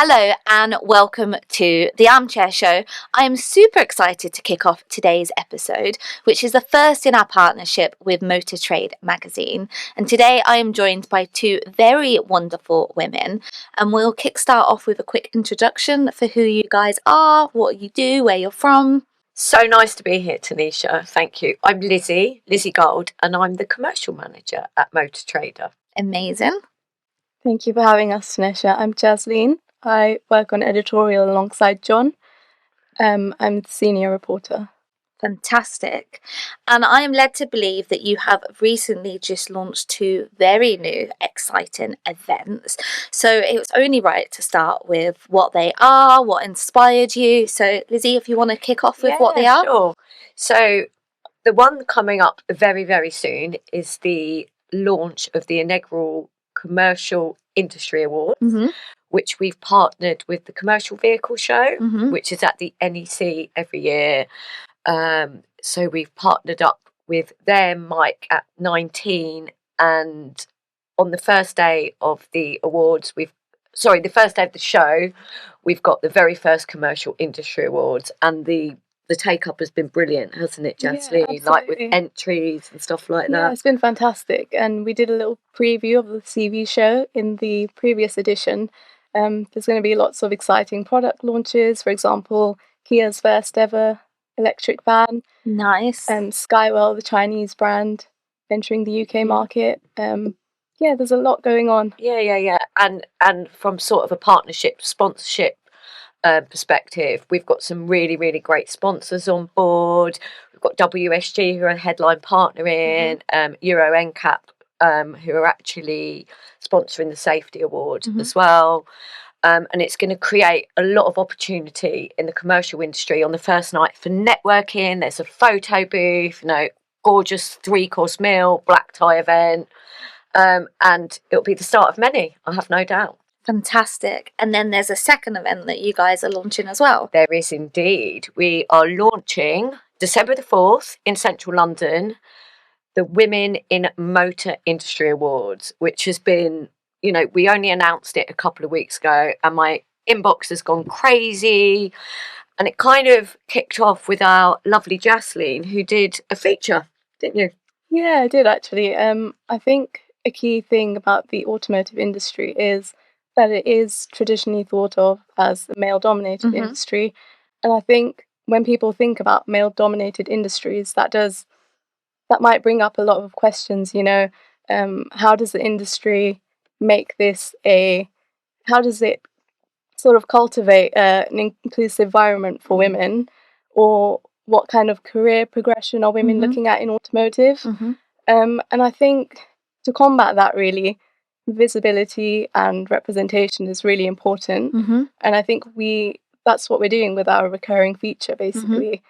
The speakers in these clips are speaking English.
Hello and welcome to the Armchair Show. I am super excited to kick off today's episode, which is the first in our partnership with Motor Trade magazine. And today I am joined by two very wonderful women, and we'll kickstart off with a quick introduction for who you guys are, what you do, where you're from. So nice to be here, Tanisha. Thank you. I'm Lizzie Gold, and I'm the commercial manager at Motor Trader. Amazing. Thank you for having us, Tanisha. I'm Jasleen. I work on editorial alongside John. I'm the senior reporter. Fantastic. And I am led to believe that you have recently just launched two very new, exciting events. So it was only right to start with what they are, what inspired you. So, Lizzie, if you want to kick off with what they are. Sure. So the one coming up very, very soon is the launch of the inaugural Commercial Industry Awards, which we've partnered with the Commercial Vehicle Show, which is at the NEC every year. So we've partnered up with their mic at 19, and on the first day of the awards, the first day of the show, we've got the very first Commercial Industry Awards, and the take-up has been brilliant, hasn't it, Jasleen? Yeah, like with entries and stuff like that. Yeah, it's been fantastic. And we did a little preview of the CV show in the previous edition. There's going to be lots of exciting product launches. For example, Kia's first ever electric van. Nice. Skywell, the Chinese brand, entering the UK market. There's a lot going on. Yeah. And from sort of a partnership, sponsorship perspective, we've got some really, really great sponsors on board. We've got WSG, who are a headline partner in, Euro NCAP, who are actually sponsoring the safety award as well. And it's going to create a lot of opportunity in the commercial industry on the first night for networking. There's a photo booth, gorgeous 3-course meal, black tie event, and it'll be the start of many, I have no doubt. Fantastic. And then there's a second event that you guys are launching as well. There is indeed. We are launching December the 4th in central London, the Women in Motor Industry Awards, which has been, we only announced it a couple of weeks ago, and my inbox has gone crazy. And it kind of kicked off with our lovely Jasleen, who did a feature, didn't you? Yeah, I did actually. I think a key thing about the automotive industry is that it is traditionally thought of as a male-dominated industry. And I think when people think about male-dominated industries, that might bring up a lot of questions, how does the industry make this how does it sort of cultivate an inclusive environment for women, or what kind of career progression are women looking at in automotive? And I think to combat that, really, visibility and representation is really important. And I think that's what we're doing with our recurring feature, basically.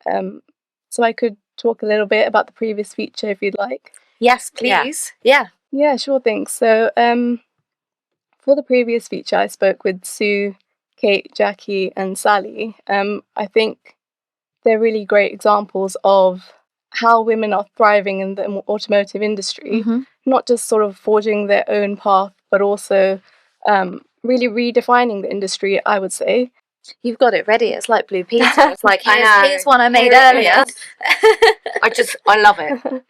So I could talk a little bit about the previous feature if you'd like. Yes, please. Yeah, sure thing. So for the previous feature, I spoke with Sue, Kate, Jackie and Sally. I think they're really great examples of how women are thriving in the automotive industry, not just sort of forging their own path, but also really redefining the industry, I would say. You've got it ready. It's like Blue Peter. It's like, here's one I made earlier. I love it.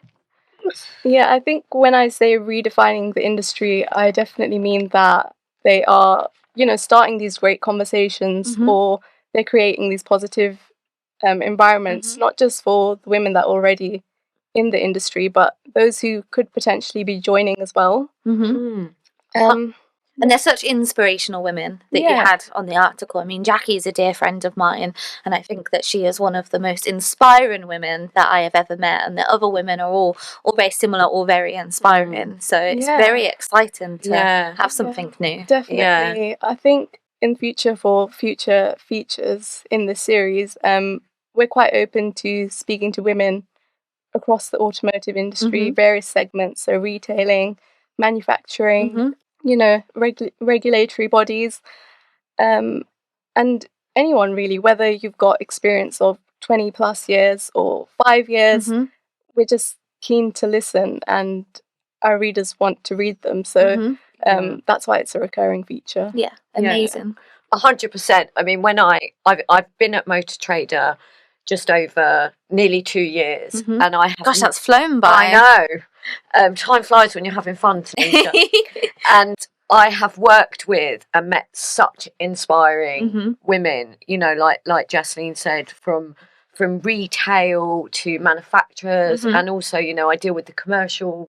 Yeah, I think when I say redefining the industry, I definitely mean that they are, starting these great conversations, or they're creating these positive environments, not just for the women that are already in the industry, but those who could potentially be joining as well. And they're such inspirational women that you had on the article. I mean, Jackie is a dear friend of mine, and I think that she is one of the most inspiring women that I have ever met, and the other women are all very similar, all very inspiring. So it's very exciting to have something new. Definitely. I think in future, for future features in this series, we're quite open to speaking to women across the automotive industry, various segments, so retailing, manufacturing, regulatory bodies, and anyone really, whether you've got experience of 20 plus years or 5 years, we're just keen to listen, and our readers want to read them. So That's why it's a recurring feature. Yeah, amazing. 100%. I mean, when I've been at Motor Trader just over nearly 2 years, and I have. Gosh, that's flown by. I know. Time flies when you're having fun, Tanisha. And I have worked with and met such inspiring women. You know, like Jasleen said, from retail to manufacturers, and also, you know, I deal with the commercial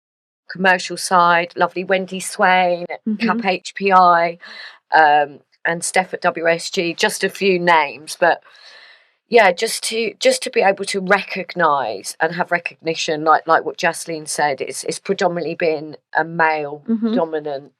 side. Lovely Wendy Swain at Cap HPI. And Steph at WSG, just a few names, but yeah, just to be able to recognise and have recognition, like what Jasleen said, it's predominantly been a male dominant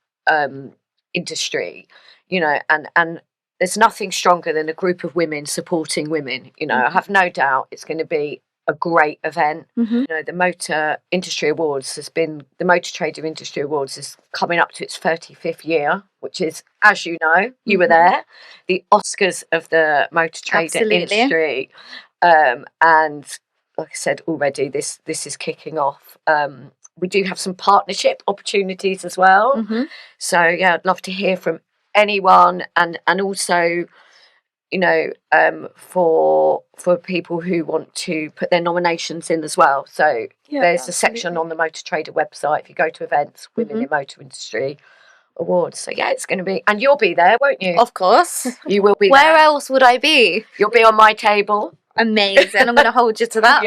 industry, you know, and there's nothing stronger than a group of women supporting women. You know, I have no doubt it's going to be a great event. You know, the Motor Industry Awards the Motor Trader Industry Awards is coming up to its 35th year, which is, as you know, you were there, the Oscars of the Motor Trader industry. And like I said already, this is kicking off. We do have some partnership opportunities as well. So yeah, I'd love to hear from anyone, and also, you know, for people who want to put their nominations in as well. So there's a section on the Motor Trader website if you go to events, Women in Motor Industry Awards. So yeah, it's going to be, and you'll be there, won't you? Of course. You will be. Where else would I be? You'll be on my table. Amazing. I'm going to hold you to that.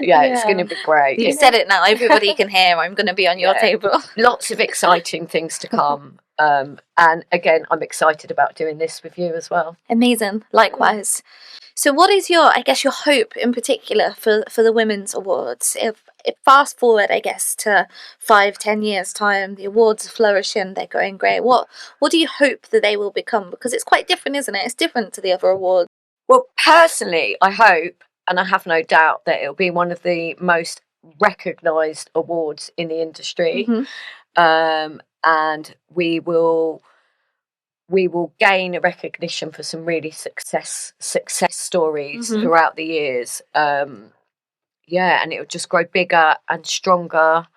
Yeah, it's going to be great. You said it now. Everybody can hear. I'm going to be on your table. Lots of exciting things to come. And again, I'm excited about doing this with you as well. Amazing. Likewise. So what is your hope in particular for the Women's Awards? If fast forward, I guess, to 5-10 years time, the awards are flourishing, they're going great. What do you hope that they will become? Because it's quite different, isn't it? It's different to the other awards. Well, personally, I hope, and I have no doubt, that it'll be one of the most recognised awards in the industry. And we will gain a recognition for some really success stories throughout the years. And it'll just grow bigger and stronger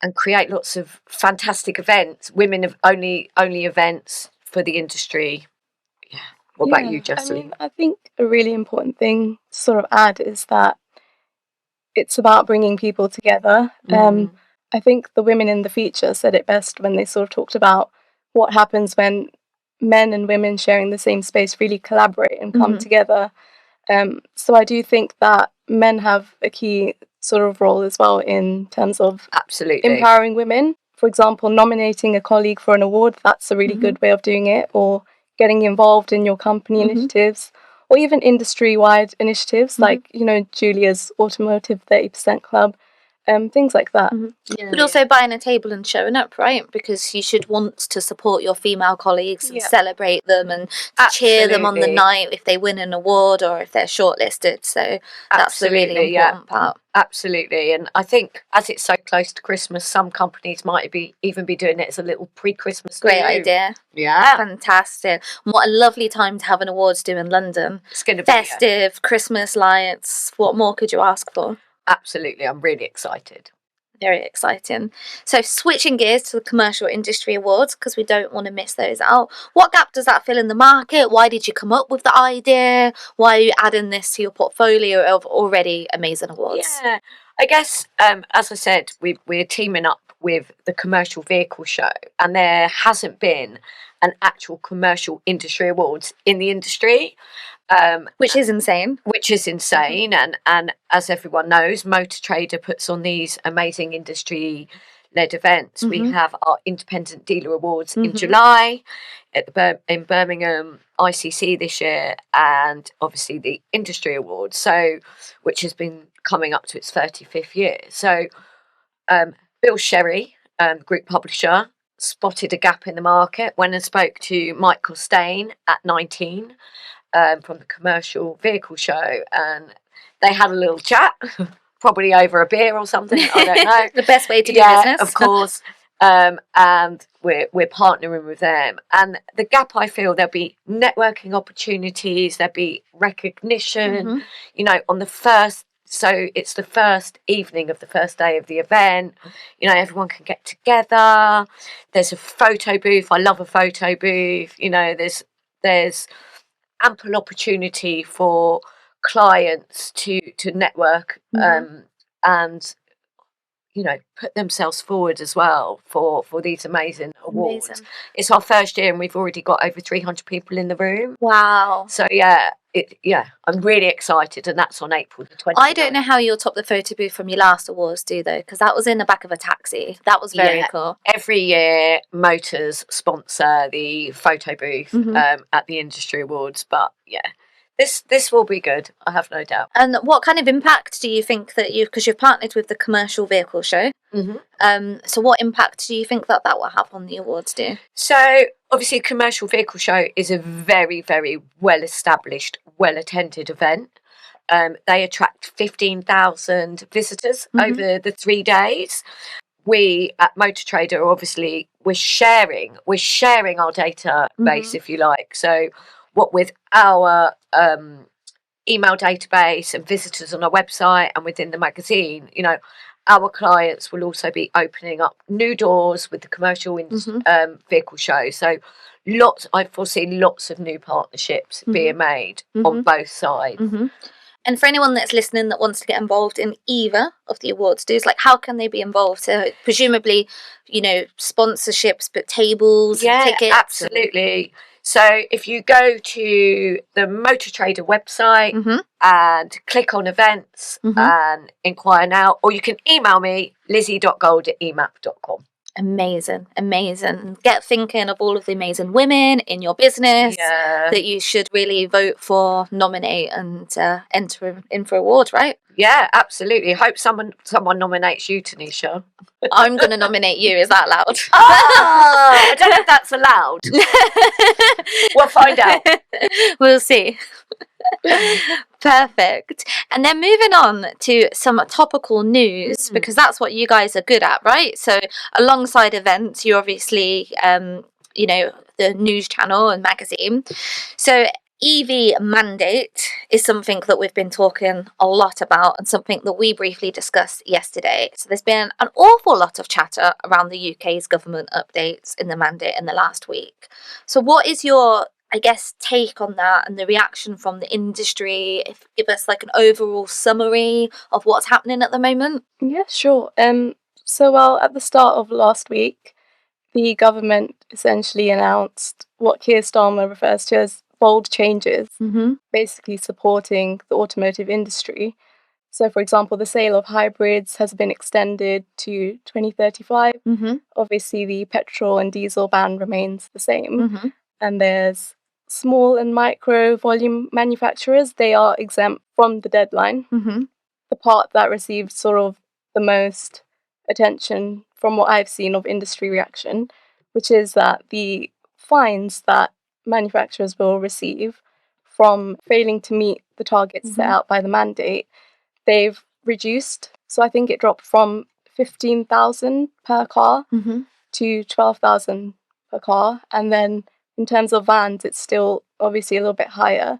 and create lots of fantastic events, women of only events for the industry. Yeah. What about you, Jasleen? I think a really important thing to sort of add is that it's about bringing people together. I think the women in the feature said it best when they sort of talked about what happens when men and women sharing the same space really collaborate and come together. So I do think that men have a key sort of role as well in terms of empowering women. For example, nominating a colleague for an award, that's a really good way of doing it, or getting involved in your company initiatives, or even industry-wide initiatives like, you know, Julia's Automotive 30% Club. Things like that. But also buying a table and showing up, right? Because you should want to support your female colleagues and celebrate them and cheer them on the night if they win an award or if they're shortlisted. So that's the really important part. Absolutely. And I think as it's so close to Christmas, some companies might even be doing it as a little pre-Christmas. Great idea. Yeah. Fantastic. And what a lovely time to have an awards do in London. It's going to be festive, Christmas lights. What more could you ask for? Absolutely. I'm really excited. Very exciting. So switching gears to the Commercial Industry Awards, because we don't want to miss those out. What gap does that fill in the market? Why did you come up with the idea? Why are you adding this to your portfolio of already amazing awards? Yeah, I guess, as I said, we're teaming up with the Commercial Vehicle Show, and there hasn't been an actual Commercial Industry Awards in the industry. Which is insane. And as everyone knows, Motor Trader puts on these amazing industry-led events. We have our Independent Dealer Awards in July in Birmingham, ICC this year, and obviously the Industry Awards, so which has been coming up to its 35th year. So Bill Sherry, group publisher, spotted a gap in the market, went and spoke to Mike Costain at 19 from the Commercial Vehicle Show, and they had a little chat, probably over a beer or something. I don't know. The best way to do business, of course. And we're partnering with them. And the gap, I feel, there'll be networking opportunities, there'll be recognition. You know, on the first So it's the first evening of the first day of the event. You know, everyone can get together. There's a photo booth. I love a photo booth. You know, there's ample opportunity for clients to network and you know, put themselves forward as well for these amazing awards. Amazing. It's our first year and we've already got over 300 people in the room. Wow. So yeah, I'm really excited, and that's on April the 29th. I don't know how you'll top the photo booth from your last awards, do though? Because that was in the back of a taxi. That was very cool. Every year, Motors sponsor the photo booth at the industry awards, but yeah. This will be good, I have no doubt. And what kind of impact do you think that because you've partnered with the commercial vehicle show, so what impact do you think that will have on the awards, do? So obviously, commercial vehicle show is a very, very well established, well attended event. They attract 15,000 visitors over the 3 days. We at Motor Trader, obviously, we're sharing our database, if you like. So what with our email database and visitors on our website and within the magazine, you know, our clients will also be opening up new doors with the commercial vehicle show. So I foresee lots of new partnerships being made on both sides. And for anyone that's listening that wants to get involved in either of the awards, how can they be involved? So presumably, you know, sponsorships, but tables, tickets. Absolutely. So if you go to the Motor Trader website and click on events and inquire now, or you can email me, lizzie.gold@emap.com. Amazing. Get thinking of all of the amazing women in your business that you should really vote for, nominate, and enter in for award, right? Yeah, absolutely. Hope someone nominates you, Tanisha. I'm going to nominate you. Is that allowed? I don't know if that's allowed. We'll find out. We'll see. Perfect. And then moving on to some topical news, because that's what you guys are good at, right? So alongside events, you're obviously, you know, the news channel and magazine. So EV mandate is something that we've been talking a lot about and something that we briefly discussed yesterday. So there's been an awful lot of chatter around the UK's government updates in the mandate in the last week. So what is your, I guess, take on that and the reaction from the industry? Give us like an overall summary of what's happening at the moment. Yeah, sure. So at the start of last week, the government essentially announced what Keir Starmer refers to as bold changes, basically supporting the automotive industry. So, for example, the sale of hybrids has been extended to 2035. Obviously, the petrol and diesel ban remains the same. And there's small and micro volume manufacturers, they are exempt from the deadline. The part that received sort of the most attention from what I've seen of industry reaction, which is that the fines that manufacturers will receive from failing to meet the targets set out by the mandate, they've reduced. So I think it dropped from 15,000 per car to 12,000 per car. And then in terms of vans, it's still obviously a little bit higher,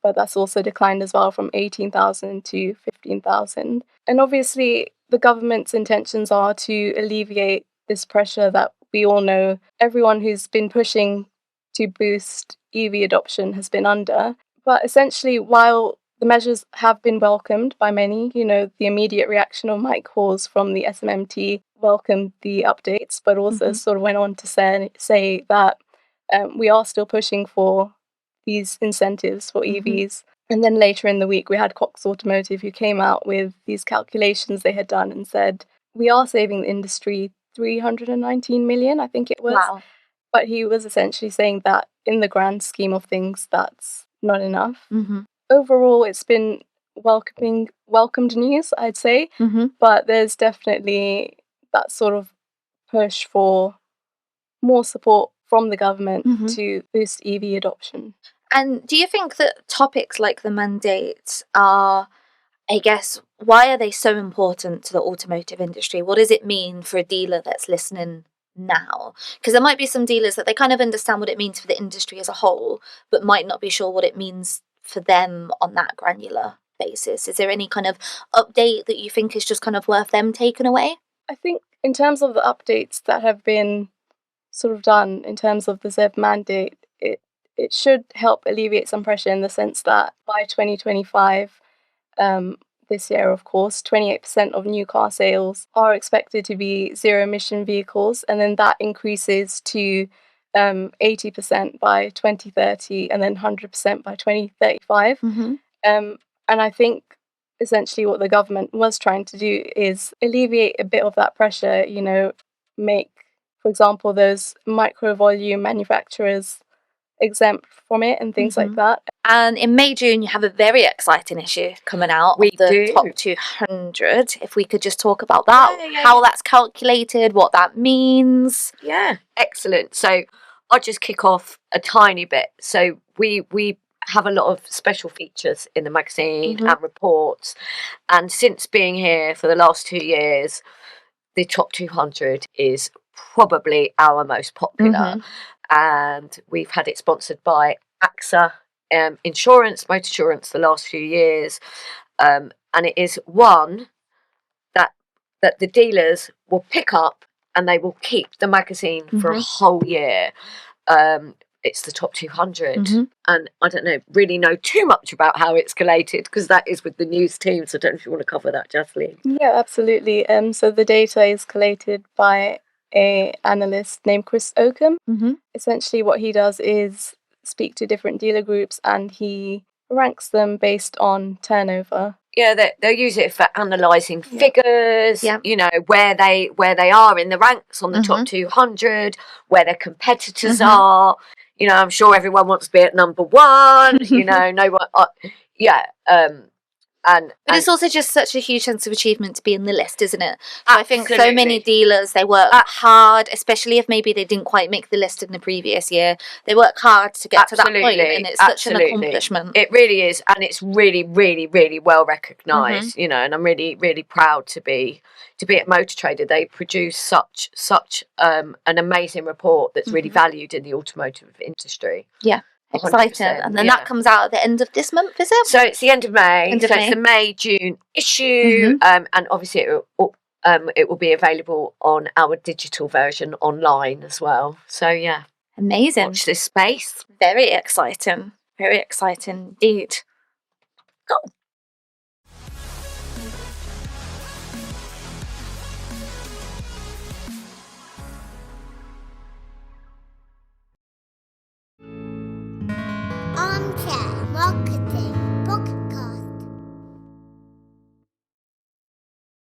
but that's also declined as well from 18,000 to 15,000. And obviously the government's intentions are to alleviate this pressure that we all know everyone who's been pushing to boost EV adoption has been under. But essentially, while the measures have been welcomed by many, you know, the immediate reaction of Mike Hawes from the SMMT welcomed the updates, but also sort of went on to say that we are still pushing for these incentives for EVs. And then later in the week, we had Cox Automotive who came out with these calculations they had done and said, we are saving the industry 319 million, I think it was. Wow. But he was essentially saying that in the grand scheme of things, that's not enough. Overall, it's been welcomed news, I'd say. But there's definitely that sort of push for more support from the government to boost EV adoption. And do you think that topics like the mandate are, I guess, why are they so important to the automotive industry? What does it mean for a dealer that's listening now? Because there might be some dealers that they kind of understand what it means for the industry as a whole, but might not be sure what it means for them on that granular basis? Is there any kind of update that you think is just kind of worth them taking away? I think in terms of the updates that have been sort of done in terms of the ZEV mandate, it should help alleviate some pressure in the sense that by 2025, this year, of course, 28% of new car sales are expected to be zero-emission vehicles, and then that increases to 80% by 2030 and then 100% by 2035. And I think essentially what the government was trying to do is alleviate a bit of that pressure, make, for example, those micro-volume manufacturers exempt from it and things like that. And in May, June, you have a very exciting issue coming out of the top 200. If we could just talk about that, how that's calculated, what that means. Yeah, excellent. So I'll just kick off a tiny bit. So we have a lot of special features in the magazine and reports. And since being here for the last 2 years, the top 200 is probably our most popular. And we've had it sponsored by AXA Insurance, Motor Insurance, the last few years. And it is one that the dealers will pick up and they will keep the magazine for a whole year. It's the top 200. And I don't really know too much about how it's collated because that is with the news team. So I don't know if you want to cover that, Jasleen. Yeah, absolutely. So the data is collated by an analyst named Chris Oakham. Essentially what he does is speak to different dealer groups and he ranks them based on turnover. Yeah, they'll use it for analysing figures, where they are in the ranks on the top 200, where their competitors are. I'm sure everyone wants to be at number one, no one, but it's also just such a huge sense of achievement to be in the list, isn't it? So I think so many dealers, they work hard, especially if maybe they didn't quite make the list in the previous year. They work hard to get to that point, and it's such an accomplishment. It really is, and it's really, really, really well recognised. And I'm really, really proud to be at Motor Trader. They produce such an amazing report that's really valued in the automotive industry. Yeah. Exciting. And then that comes out at the end of this month, is it? So it's the end of May. It's the May-June issue. And obviously it will be available on our digital version online as well. So yeah. Amazing. Watch this space. Very exciting. Very exciting indeed. Cool.